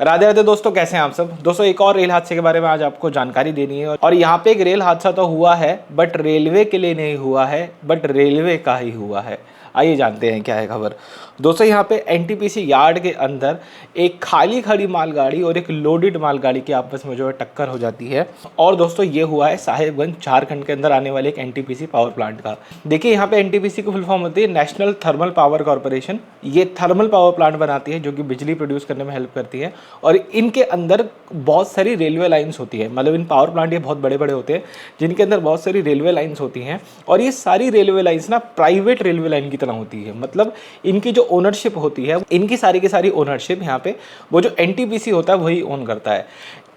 राधे राधे दोस्तों, कैसे हैं आप सब। दोस्तों एक और रेल हादसे के बारे में आज आपको जानकारी देनी है। और यहाँ पे एक रेल हादसा तो हुआ है, बट रेलवे के लिए नहीं हुआ है, बट रेलवे का ही हुआ है। आइए जानते हैं क्या है खबर। दोस्तों यहाँ पे एनटीपीसी यार्ड के अंदर एक खाली खड़ी मालगाड़ी और एक लोडेड मालगाड़ी की आपस में जो है टक्कर हो जाती है। और दोस्तों ये हुआ है साहिबगंज झारखंड के अंदर आने वाले एक एनटीपीसी पावर प्लांट का। देखिए यहाँ पे एनटीपीसी की फुल फॉर्म होती है नेशनल थर्मल पावर कॉर्पोरेशन। ये थर्मल पावर प्लांट बनाती है जो कि बिजली प्रोड्यूस करने में हेल्प करती है। और इनके अंदर बहुत सारी रेलवे लाइन्स होती है, मतलब इन पावर प्लांट ये बहुत बड़े बड़े होते हैं जिनके अंदर बहुत सारी रेलवे लाइन्स होती हैं। और ये सारी रेलवे लाइन्स ना प्राइवेट रेलवे लाइन की तरह होती है, मतलब इनकी जो ओनरशिप होती है, इनकी सारी की सारी ओनरशिप यहाँ पे वो जो एनटीपीसी होता है वही ओन करता है।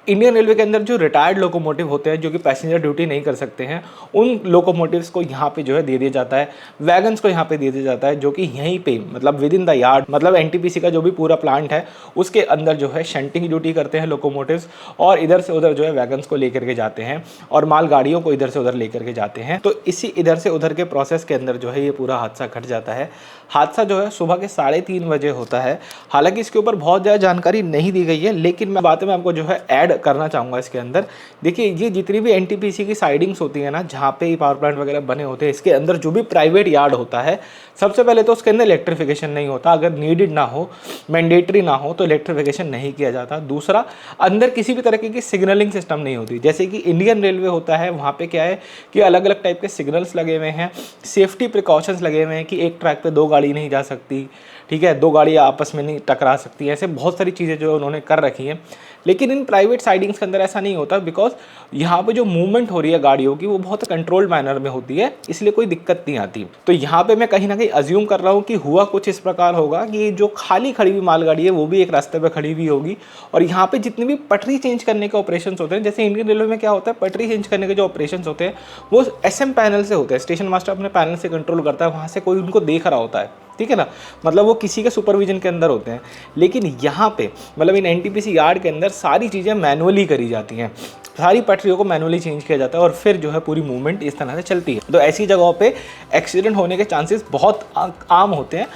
इंडियन रेलवे के अंदर जो रिटायर्ड लोकोमोटिव होते हैं जो कि पैसेंजर ड्यूटी नहीं कर सकते हैं, उन लोकोमोटिव्स को यहाँ पे जो है दे दिया जाता है। वैगन्स को यहाँ पे दे दिया जाता है जो कि यहीं पे मतलब विद इन द यार्ड, मतलब एनटीपीसी का जो भी पूरा प्लांट है उसके अंदर जो है शंटिंग ड्यूटी करते हैं लोकोमोटिव्स। और इधर से उधर जो है वैगन्स को लेकर के जाते हैं और मालगाड़ियों को इधर से उधर लेकर के जाते हैं। तो इसी इधर से उधर के प्रोसेस के अंदर जो है ये पूरा हादसा घट जाता है। हादसा जो है सुबह के 3:30 बजे होता है। हालांकि इसके ऊपर बहुत ज़्यादा जानकारी नहीं दी गई है, लेकिन मैं बातें में आपको जो है ऐड करना चाहूँगा इसके अंदर। देखिए ये जितनी भी एनटीपीसी की साइडिंग्स होती है ना, जहाँ पे ये पावर प्लांट वगैरह बने होते हैं, इसके अंदर जो भी प्राइवेट यार्ड होता है, सबसे पहले तो उसके अंदर इलेक्ट्रिफिकेशन नहीं होता। अगर नीडेड ना हो, मैंडेटरी ना हो तो इलेक्ट्रिफिकेशन नहीं किया जाता। दूसरा, अंदर किसी भी तरीके की सिग्नलिंग सिस्टम नहीं होती। जैसे कि इंडियन रेलवे होता है, वहाँ पे क्या है कि अलग अलग टाइप के सिग्नल्स लगे हुए हैं, सेफ्टी प्रिकॉशंस लगे हुए हैं कि एक ट्रैक पे 2 गाड़ी नहीं जा सकती, ठीक है, 2 गाड़ियाँ आपस में नहीं टकरा सकती। ऐसे बहुत सारी चीज़ें जो उन्होंने कर रखी हैं। लेकिन इन प्राइवेट साइडिंग्स के अंदर ऐसा नहीं होता, बिकॉज यहाँ पे जो मूवमेंट हो रही है गाड़ियों की वो बहुत कंट्रोल्ड मैनर में होती है, इसलिए कोई दिक्कत नहीं आती। तो यहाँ पे मैं कहीं ना कहीं अज्यूम कर रहा हूँ कि हुआ कुछ इस प्रकार होगा कि जो खाली खड़ी हुई मालगाड़ी है वो भी एक रास्ते पर खड़ी हुई होगी। और यहाँ पे जितने भी पटरी चेंज करने के ऑपरेशन होते हैं, जैसे इंडियन रेलवे में क्या होता है, पटरी चेंज करने के जो ऑपरेशन होते हैं वो SM पैनल से होते हैं। स्टेशन मास्टर अपने पैनल से कंट्रोल करता है, वहाँ से कोई उनको देख रहा होता है, ठीक है ना, मतलब वो किसी के सुपरविजन के अंदर होते हैं। लेकिन यहाँ पे मतलब इन एनटीपीसी यार्ड के अंदर सारी चीज़ें मैनुअली करी जाती हैं, सारी पटरियों को मैनुअली चेंज किया जाता है और फिर जो है पूरी मूवमेंट इस तरह से चलती है। तो ऐसी जगहों पे एक्सीडेंट होने के चांसेस बहुत आम होते हैं।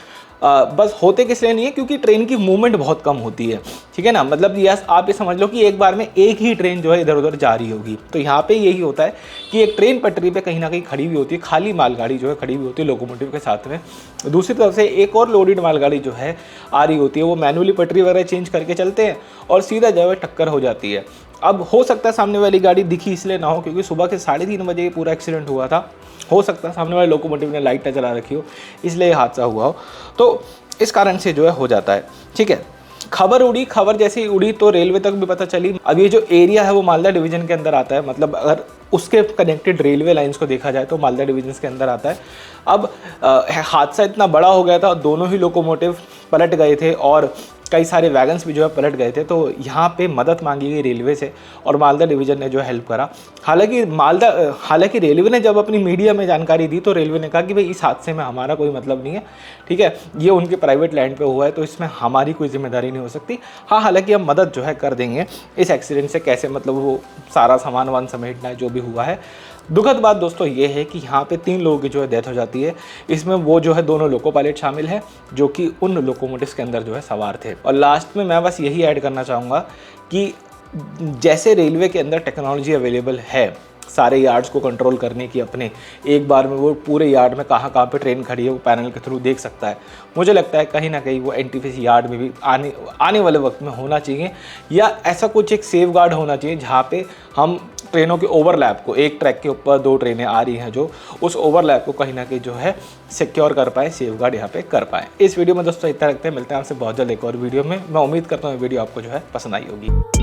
बस होते किस लिए नहीं है, क्योंकि ट्रेन की मूवमेंट बहुत कम होती है, ठीक है ना। मतलब यस, आप ये समझ लो कि एक बार में एक ही ट्रेन जो है इधर उधर जा रही होगी। तो यहाँ पे यही होता है कि एक ट्रेन पटरी पे कहीं ना कहीं खड़ी हुई होती है, खाली मालगाड़ी जो है खड़ी हुई होती है लोकोमोटिव के साथ में। दूसरी तरफ से एक और लोडेड मालगाड़ी जो है आ रही होती है, वो मैनुअली पटरी वगैरह चेंज करके चलते हैं और सीधा जो है टक्कर हो जाती है। अब हो सकता है सामने वाली गाड़ी दिखी इसलिए ना हो क्योंकि सुबह के 3:30 बजे ये पूरा एक्सीडेंट हुआ था। हो सकता है सामने वाले लोकोमोटिव ने लाइट ना चला रखी हो, इसलिए हादसा हुआ हो। तो इस कारण से जो है हो जाता है, ठीक है। खबर उड़ी, खबर जैसे ही उड़ी तो रेलवे तक भी पता चली। अब ये जो एरिया है वो मालदा डिवीजन के अंदर आता है, मतलब अगर उसके कनेक्टेड रेलवे लाइंस को देखा जाए तो मालदा डिवीजन के अंदर आता है। अब हादसा इतना बड़ा हो गया था, दोनों ही लोकोमोटिव पलट गए थे और कई सारे वैगन्स भी जो है पलट गए थे। तो यहाँ पे मदद मांगी गई रेलवे से और मालदा डिवीज़न ने जो हेल्प करा। हालांकि रेलवे ने जब अपनी मीडिया में जानकारी दी तो रेलवे ने कहा कि भाई इस हादसे में हमारा कोई मतलब नहीं है, ठीक है, ये उनके प्राइवेट लैंड पे हुआ है तो इसमें हमारी कोई जिम्मेदारी नहीं हो सकती। हाँ, हालांकि हम मदद जो है कर देंगे इस एक्सीडेंट से, कैसे मतलब वो सारा सामान वान समेटना है जो भी हुआ है। दुखद बात दोस्तों ये है कि यहाँ पे 3 लोगों की जो है डेथ हो जाती है। इसमें वो जो है दोनों लोको पायलट शामिल है जो कि उन लोकोमोटिव्स के अंदर जो है सवार थे। और लास्ट में मैं बस यही ऐड करना चाहूँगा कि जैसे रेलवे के अंदर टेक्नोलॉजी अवेलेबल है सारे यार्ड्स को कंट्रोल करने की, अपने एक बार में वो पूरे यार्ड में कहाँ कहाँ पे ट्रेन खड़ी है वो पैनल के थ्रू देख सकता है। मुझे लगता है कहीं ना कहीं वो एनटीपीसी यार्ड में भी आने वाले वक्त में होना चाहिए, या ऐसा कुछ एक सेफ गार्ड होना चाहिए जहाँ पे हम ट्रेनों के ओवरलैप को, एक ट्रैक के ऊपर 2 ट्रेनें आ रही हैं जो उस ओवरलैप को कहीं ना कहीं जो है सिक्योर कर पाए, सेफ गार्ड यहाँ पे कर पाए। इस वीडियो में दोस्तों इतना रखते हैं, मिलते हैं आपसे बहुत जल्द एक और वीडियो में। मैं उम्मीद करता हूँ वीडियो आपको जो है पसंद आई होगी।